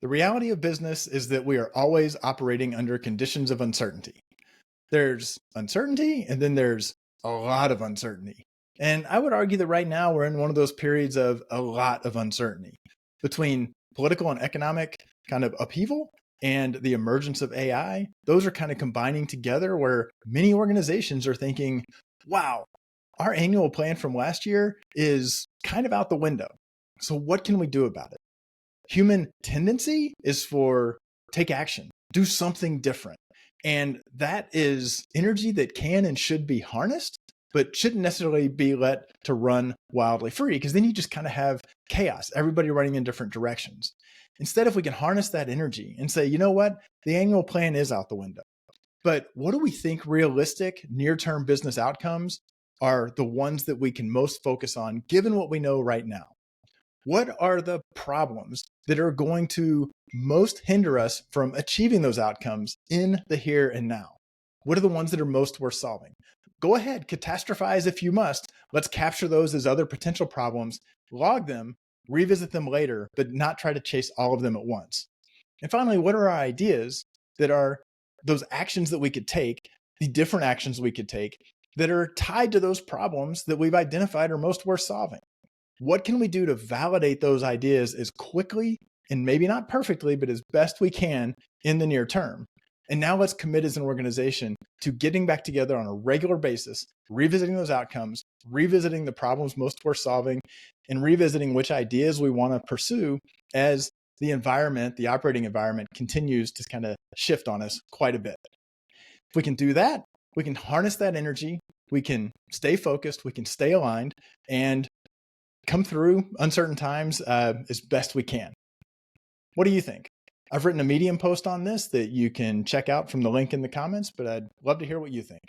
The reality of business is that we are always operating under conditions of uncertainty. There's uncertainty, and then there's a lot of uncertainty. And I would argue that right now we're in one of those periods of a lot of uncertainty between political and economic kind of upheaval and the emergence of AI. Those are kind of combining together where many organizations are thinking, wow, our annual plan from last year is kind of out the window. So, what can we do about it? Human tendency is for take action, do something different. And that is energy that can and should be harnessed, but shouldn't necessarily be let to run wildly free, because then you just kind of have chaos, everybody running in different directions. Instead, if we can harness that energy and say, you know what, the annual plan is out the window, but what do we think realistic near-term business outcomes are the ones that we can most focus on given what we know right now? What are the problems that are going to most hinder us from achieving those outcomes in the here and now? What are the ones that are most worth solving? Go ahead, catastrophize if you must. Let's capture those as other potential problems, log them, revisit them later, but not try to chase all of them at once. And finally, what are our ideas that are those actions that we could take, the different actions we could take that are tied to those problems that we've identified are most worth solving? What can we do to validate those ideas as quickly and maybe not perfectly, but as best we can in the near term? And now let's commit as an organization to getting back together on a regular basis, revisiting those outcomes, revisiting the problems most worth solving, and revisiting which ideas we want to pursue as the environment, the operating environment, continues to kind of shift on us quite a bit. If we can do that, we can harness that energy, we can stay focused, we can stay aligned, and come through uncertain times as best we can. What do you think? I've written a Medium post on this that you can check out from the link in the comments, but I'd love to hear what you think.